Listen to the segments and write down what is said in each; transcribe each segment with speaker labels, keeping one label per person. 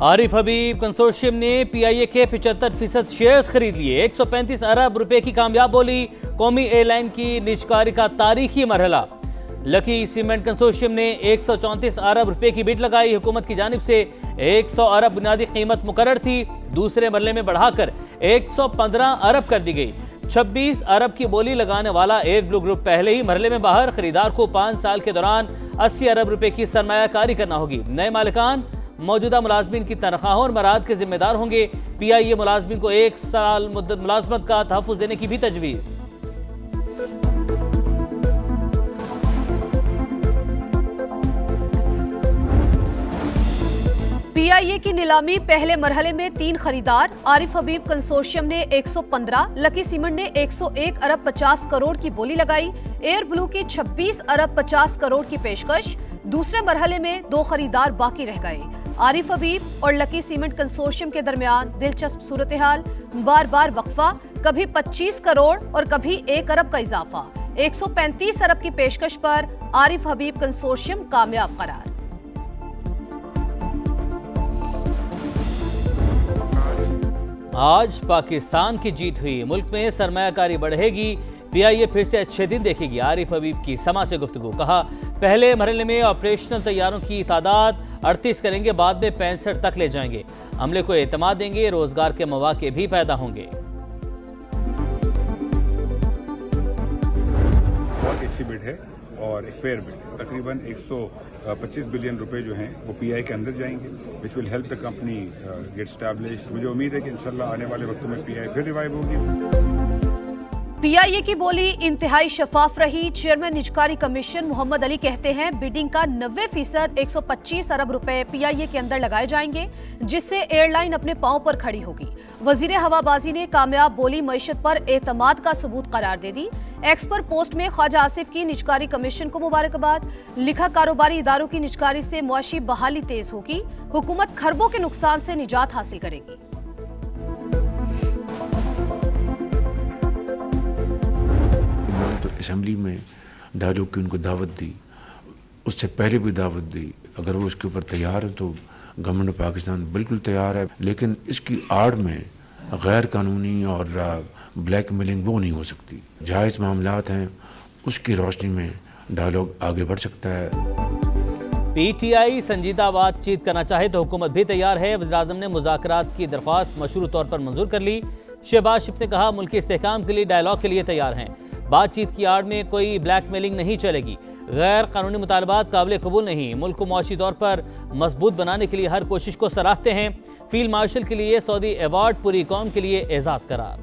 Speaker 1: आरिफ हबीब consortium ने PIA के 75% shares खरीद लिए। 135 अरब रुपए की कामयाब बोली। कौमी एयरलाइन की निजकारी का तारीखी मरहला। लकी सीमेंट कंसोर्शियम ने 134 अरब रुपए की बिड लगाई। हुकूमत की जानिब से 100 अरब बुनियादी कीमत मुकर्रर थी, दूसरे मरले में बढ़ाकर 115 अरब कर दी गई। 26 अरब की बोली लगाने वाला एयर ब्लू ग्रुप पहले ही मरले में बाहर। खरीदार को 5 साल के दौरान 80 अरब रुपए की सरमायाकारी करना होगी। नए मालिकान मौजूदा मुलाजमीन की तनख्वाहों और मराद के जिम्मेदार होंगे। पीआईए मुलाजमीन को 1 साल मुद्दत मुलाजमत का तहफ़्फ़ुज़ देने की भी तजवीज़।
Speaker 2: पीआईए की नीलामी पहले मरहले में 3 खरीदार। आरिफ हबीब कंसोर्शियम ने 115, लकी सीमेंट ने 101 अरब 50 करोड़ की बोली लगाई। एयर ब्लू की 26 अरब 50 करोड़ की पेशकश। दूसरे मरहले में 2 खरीदार बाकी रह गए। आरिफ हबीब और लकी सीमेंट कंसोर्शियम के दरमियान दिलचस्प सूरत हाल, बार बार वक्फा, कभी 25 करोड़ और कभी 1 अरब का इजाफा। 135 अरब की पेशकश पर आरिफ हबीब कंसोर्शियम कामयाब करार।
Speaker 1: आज पाकिस्तान की जीत हुई, मुल्क में सरमायाकारी बढ़ेगी। पीआईए फिर से अच्छे दिन देखेगी। आरिफ हबीब की समा से गुफ्तगू। कहा, पहले मरहले में ऑपरेशनल तैयारों की तादाद 38 करेंगे, बाद में 65 तक ले जाएंगे। अमले को एतमाद देंगे, रोजगार के मौके भी पैदा होंगे।
Speaker 3: बहुत अच्छी बिड है और एक फेयर बिड है। तकरीबन 125 बिलियन रुपए जो हैं वो पीआई के अंदर जाएंगे, which will help the company get established. मुझे उम्मीद है कि इंशाल्लाह आने वाले वक्तों में पीआई फिर रिवाइव होगी।
Speaker 2: पीआईए की बोली इंतहाई शफाफ रही। चेयरमैन निजकारी कमीशन मोहम्मद अली कहते हैं, बिडिंग का 90% 125 अरब रुपए पीआईए के अंदर लगाए जाएंगे, जिससे एयरलाइन अपने पांव पर खड़ी होगी। वजीर हवाबाजी ने कामयाब बोली मईशत पर एतमाद का सबूत करार दे दी। एक्सपर्ट पोस्ट में ख्वाजा आसिफ की निजकारी कमीशन को मुबारकबाद। लिखा, कारोबारी इदारों की निजकारी से मुआशी बहाली तेज होगी। हुकूमत खरबों के नुकसान से निजात हासिल करेगी।
Speaker 4: तो असेंबली में डायलॉग की उनको दावत दी, उससे पहले भी दावत दी। अगर वो इसके ऊपर तैयार है तो गवर्नमेंट ऑफ पाकिस्तान बिल्कुल तैयार है, लेकिन इसकी आड़ में गैर कानूनी और ब्लैक मेलिंग वो नहीं हो सकती। जायज़ मामलात हैं, उसकी रोशनी में डायलॉग आगे बढ़ सकता है।
Speaker 1: पीटीआई संजीदा बातचीत करना चाहे तो हुकूमत भी तैयार है। वज़ीर-ए-आज़म ने मुज़ाकरात की दरख्वास्त मशरूत तौर पर मंजूर कर ली। शहबाज शरीफ ने कहा, मुल्क के इस्तेहकाम के लिए डायलॉग के लिए तैयार हैं। बातचीत की आड़ में कोई ब्लैकमेलिंग नहीं चलेगी। गैर कानूनी मुतालबात काबिल कबूल नहीं। मुल्क को मुआशी तौर पर मजबूत बनाने के लिए हर कोशिश को सराहते हैं। फील्ड मार्शल के लिए सऊदी अवार्ड पूरी कौम के लिए एजाज करार।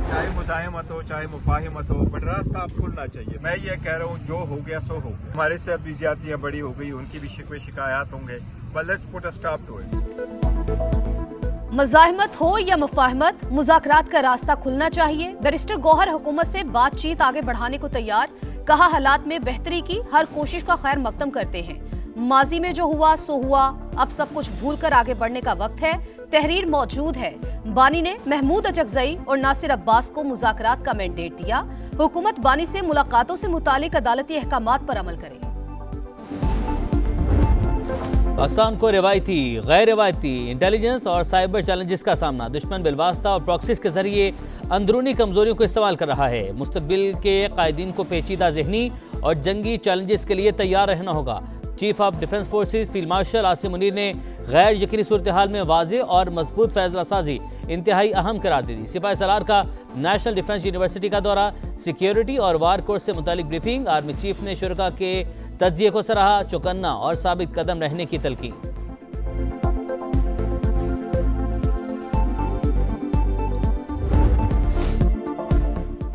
Speaker 5: चाहे मुज़ाहिमत हो चाहे मुफाहिमत हो, बट रास्ता आप खुलना चाहिए। मैं ये कह रहा हूँ, जो हो गया सो हो। हमारे साथ भी ज्यादतियां बड़ी हो गई, उनकी भी शिकवे शिकायत होंगे, but let's put a stop to it।
Speaker 2: मुज़ाहिमत हो या मुफाहमत, मुज़ाकरात का रास्ता खुलना चाहिए। बैरिस्टर गौहर हुकूमत से बातचीत आगे बढ़ाने को तैयार। कहा, हालात में बेहतरी की हर कोशिश का खैर मकदम करते हैं। माजी में जो हुआ सो हुआ, अब सब कुछ भूलकर आगे बढ़ने का वक्त है। तहरीर मौजूद है। बानी ने महमूद अचकजई और नासिर अब्बास को मुज़ाकरात का मैंडेट दिया। हुकूमत बानी से मुलाकातों से मुतालिक अदालती अहकामात पर अमल करे।
Speaker 1: पाकिस्तान को रिवायती, गैर रिवायती इंटेलिजेंस और साइबर चैलेंजेस का सामना। दुश्मन बिलवास्ता और प्रॉक्सीज के जरिए अंदरूनी कमजोरियों को इस्तेमाल कर रहा है। मुस्तकबिल के कायदीन को पेचीदा ज़हनी और जंगी चैलेंजेस के लिए तैयार रहना होगा। Chief of defence forces field marshal Asim Munir ने गैर यकीनी सूरत हाल में वाज़ेह और मजबूत फैसला साजी इंतहाई अहम करार दे दी। सिपाही सलार का नेशनल डिफेंस यूनिवर्सिटी का दौरा, सिक्योरिटी और वार कोर्स से मुतालिक ब्रीफिंग। आर्मी चीफ ने शुरका के तज्जिए को सराहा, चौकन्ना और साबित कदम रहने की तलकीन।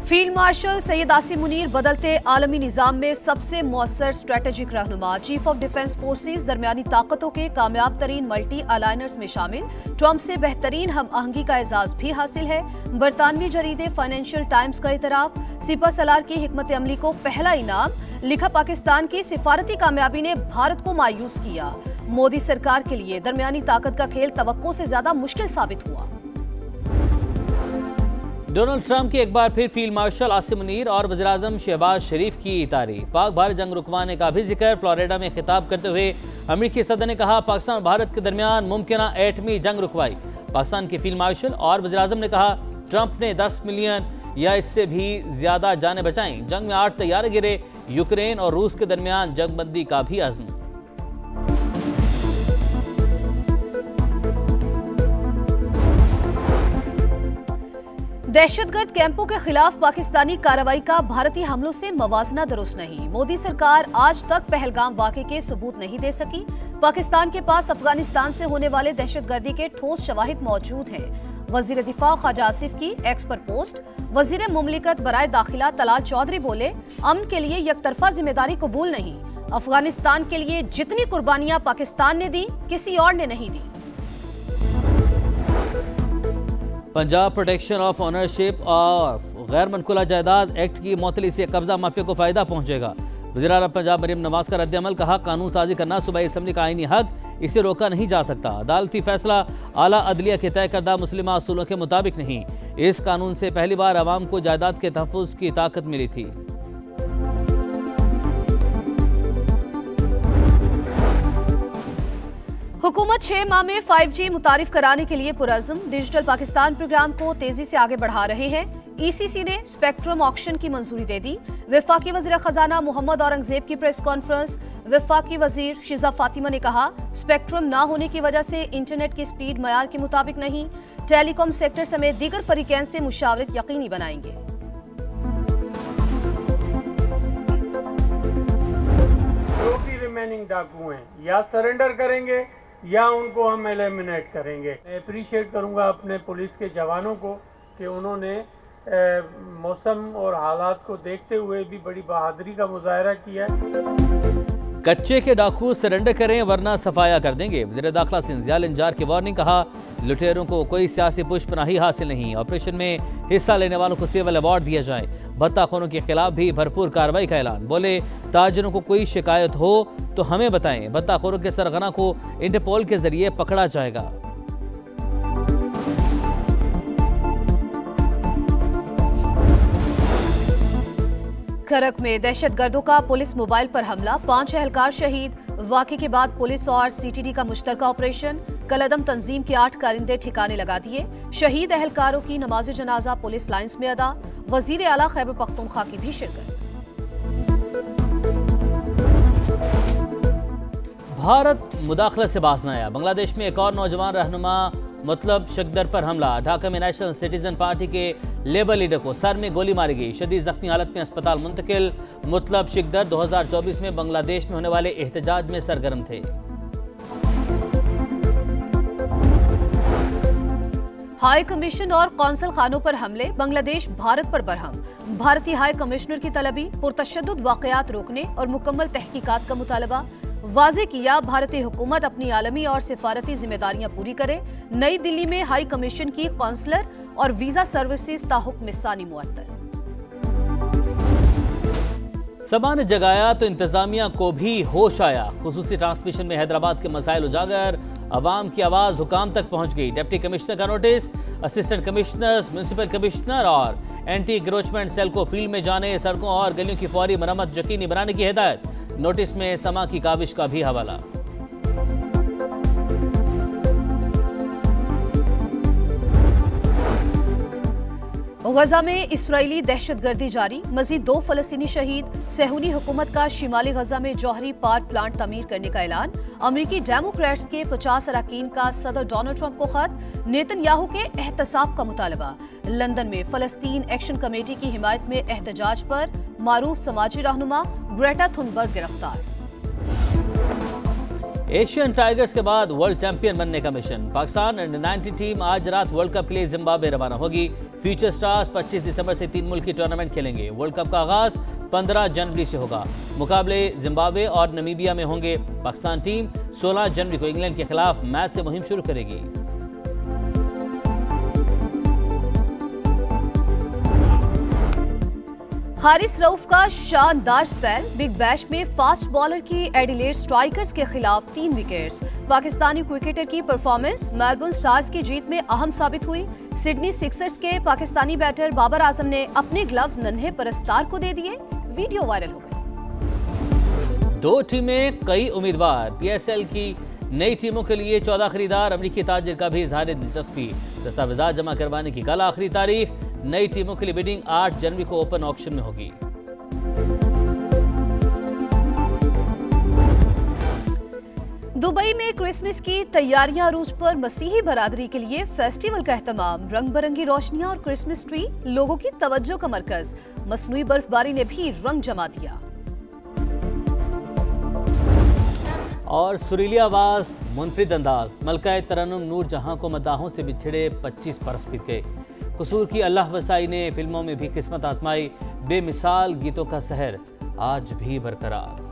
Speaker 2: फील्ड मार्शल सैयद आसिम मुनीर बदलते आलमी निजाम में सबसे मौसर स्ट्रेटेजिक रहनुमा। चीफ ऑफ डिफेंस फोर्सेज दरमियानी ताकतों के कामयाब तरीन मल्टी अलायनर्स में शामिल। ट्रंप से बेहतरीन हम आहंगी का एजाज भी हासिल है। बरतानवी जरीदे फाइनेंशियल टाइम्स का इतराफ। सिपा सलार की हिकमत अमली को पहला इनाम। लिखा, पाकिस्तान की सिफारती कामयाबी ने भारत को मायूस किया। मोदी सरकार के लिए दरमियानी ताकत का खेल तवक्को से ज्यादा मुश्किल साबित हुआ।
Speaker 1: डोनाल्ड ट्रंप की एक बार फिर फील्ड मार्शल आसिम मुनीर और वज़ीर-ए-आज़म शहबाज शरीफ की तारीफ। पाक भारत जंग रुकवाने का भी जिक्र। फ्लोरिडा में खिताब करते हुए अमेरिकी सदर ने कहा, पाकिस्तान और भारत के दरमियान मुमकिना एटमी जंग रुकवाई। पाकिस्तान के फील्ड मार्शल और वज़ीर-ए-आज़म ने कहा, ट्रंप ने 10 मिलियन या इससे भी ज्यादा जानें बचाई। जंग में 8 तैयारे गिरे। यूक्रेन और रूस के दरमियान जंगबंदी का भी अज़्म।
Speaker 2: दहशतगर्द कैंपों के खिलाफ पाकिस्तानी कार्रवाई का भारतीय हमलों से मवाजना दुरुस्त नहीं। मोदी सरकार आज तक पहलगाम वाक़े के सबूत नहीं दे सकी। पाकिस्तान के पास अफगानिस्तान से होने वाले दहशतगर्दी के ठोस शवाहिद मौजूद हैं। वजीर दिफा ख्वाजा आसिफ की एक्स पर पोस्ट। वजीर मुमलिकत बराए दाखिला तलाल चौधरी बोले, अमन के लिए यकतरफा जिम्मेदारी कबूल नहीं। अफगानिस्तान के लिए जितनी कुर्बानियां पाकिस्तान ने दी, किसी और ने नहीं दी।
Speaker 1: Punjab protection of ownership of गैर मनकुला जायदाद एक्ट की मुअत्तली से कब्जा माफिया को फायदा पहुंचेगा। वज़ीर आला पंजाब मरियम नवाज का रद्द-ए-अमल। कहा, कानून साजी करना सूबाई असम्बली का आईनी हक, इसे रोका नहीं जा सकता। अदालती फैसला आला अदलिया के तय करदा मुस्लिमा असूलों के मुताबिक नहीं। इस कानून से पहली बार अवाम को जायदाद के तहफ़्फ़ुज़ की ताकत मिली थी।
Speaker 2: हुकूमत 6 माह में 5G मुतारिफ कराने के लिए पुरअज़्म। डिजिटल पाकिस्तान प्रोग्राम को तेजी से आगे बढ़ा रहे हैं। ECC ने स्पेक्ट्रम ऑक्शन की मंजूरी दे दी। वफाकी वज़ीर खजाना मोहम्मद औरंगजेब की प्रेस कॉन्फ्रेंस। वफाकी वज़ीर शिजा फातिमा ने कहा, स्पेक्ट्रम ना होने की वजह से इंटरनेट की स्पीड मयार के मुताबिक नहीं। टेलीकॉम सेक्टर समेत दीगर फरीकैन से मुशावरत यकीनी बनाएंगे।
Speaker 6: जो भी रिमेनिंग डाकू हैं या सरेंडर करेंगे या उनको हम एलिमिनेट करेंगे। मैं अप्रिशिएट करूंगा अपने पुलिस के जवानों को कि उन्होंने मौसम और हालात को देखते हुए भी बड़ी बहादुरी का मुजाहरा किया है।
Speaker 1: कच्चे के डाकू सरेंडर करें वरना सफाया कर देंगे। वज़ीर दाखिला से इंजियाल इंजार की वार्निंग। कहा, लुटेरों को कोई सियासी पुष्पनाही हासिल नहीं। ऑपरेशन में हिस्सा लेने वालों को सिविल अवार्ड दिया जाए। भत्ताखोरों के खिलाफ भी भरपूर कार्रवाई का ऐलान। बोले, ताजरों को कोई शिकायत हो तो हमें बताएं। भत्ताखोरों के सरगना को इंटरपोल के जरिए पकड़ा जाएगा।
Speaker 2: करक में दहशतगर्दों का पुलिस मोबाइल पर हमला। 5 एहलकार शहीद। वाक़े के बाद पुलिस और CTD का मुश्तरका ऑपरेशन। कलअदम तंजीम के 8 कारिंदे ठिकाने लगा दिए। शहीद एहलकारों की नमाज जनाजा पुलिस लाइन्स में अदा। वजीर आला खैबर पख्तूनख्वा की भी शिरकत।
Speaker 1: भारत मुदाखलत से बाज न आया। बांग्लादेश में एक और नौजवान रहनुमा मतलब शक्दर पर हमला। ढाका में नेशनल सिटीजन पार्टी के लेबर लीडर को सर में गोली मारी गई। शदीद जख्मी हालत में अस्पताल मुंतकिल। मतलब शिकदर 2024 में बांग्लादेश में होने वाले एहतजाज में सरगर्म थे।
Speaker 2: हाई कमीशन और कौंसल खानों पर हमले। बांग्लादेश भारत पर बरहम। भारतीय हाई कमिश्नर की तलबी। पुरतशद्दुद वाक़यात रोकने और मुकम्मल तहकीकात का मुतालबा। वाज़े किया, भारतीय हुकूमत अपनी आलमी और सिफारती जिम्मेदारियां पूरी करे। नई दिल्ली में हाई कमीशन की कौंसलर और वीजा सर्विसेज ताहुक्म सानी मुअत्तल।
Speaker 1: समा ने जगाया तो इंतजामिया को भी होश आया। खुसूसी ट्रांसमिशन में हैदराबाद के मसाइल उजागर। अवाम की आवाज हुकाम तक पहुंच गई। डिप्टी कमिश्नर का notice. Assistant commissioners, municipal commissioner और एंटी इंक्रोचमेंट सेल को फील्ड में जाने, सड़कों और गलियों की फौरी मरम्मत यकीनी बनाने की हिदायत। नोटिस में समा की काविश का भी हवाला।
Speaker 2: गजा में इस्राईली दहशतगर्दी जारी। मजीद 2 फलस्तीनी शहीद। सेहूनी हुकूमत का शिमाली गजा में जौहरी पावर प्लांट तमीर करने का ऐलान। अमरीकी डेमोक्रेट्स के 50 अरकान का सदर डोनाल्ड ट्रंप को खत। नेतन्याहू के एहतसाब का मुतालबा। लंदन में फलस्तीन एक्शन कमेटी की हिमायत में एहतजाज पर मारूफ समाजी रहनुमा ग्रेटा थुनबर्ग गिरफ्तार।
Speaker 1: एशियन टाइगर्स के बाद वर्ल्ड चैंपियन बनने का मिशन। पाकिस्तान अंडर-19 टीम आज रात वर्ल्ड कप के लिए जिम्बाब्वे रवाना होगी। फ्यूचर स्टार्स 25 दिसंबर से 3 मुल्की टूर्नामेंट खेलेंगे। वर्ल्ड कप का आगाज 15 जनवरी से होगा। मुकाबले जिम्बाब्वे और नमीबिया में होंगे। पाकिस्तान टीम 16 जनवरी को इंग्लैंड के खिलाफ मैच से मुहिम शुरू करेगी।
Speaker 2: हारिस रऊफ का शानदार स्पेल। बिग बैश में फास्ट बॉलर की एडिलेड स्ट्राइकर्स के खिलाफ 3 विकेट्स। पाकिस्तानी क्रिकेटर की परफॉर्मेंस मेलबर्न स्टार्स की जीत में अहम साबित हुई। सिडनी सिक्सर्स के पाकिस्तानी बैटर बाबर आजम ने अपने ग्लव्स नन्हे परस्तार को दे दिए। वीडियो वायरल हो गई।
Speaker 1: 2 टीमें, कई उम्मीदवार। PSL की नई टीमों के लिए 14 खरीदार। अमरीकी ताजिर का भी इजहार दिलचस्पी। दस्तावेजात जमा करवाने की कल आखिरी तारीख। नई टीमों के लिए बिडिंग 8 जनवरी को ओपन ऑक्शन में होगी।
Speaker 2: दुबई में क्रिसमस की तैयारियां अरूज पर। मसीही बरादरी के लिए फेस्टिवल का एहतमाम। रंग बिरंगी रोशनियां और क्रिसमस ट्री लोगों की तवज्जो का मरकज। मसनूई बर्फबारी ने भी रंग जमा दिया।
Speaker 1: और सुरीली आवाज, मुनफरिद अंदाज। मलका तरन्नुम नूर जहां को मदाहों से बिछड़े 25 बरस बीत गए। कसूर की अल्लाह वसाई ने फिल्मों में भी किस्मत आजमाई। बेमिसाल गीतों का सहर आज भी बरकरार।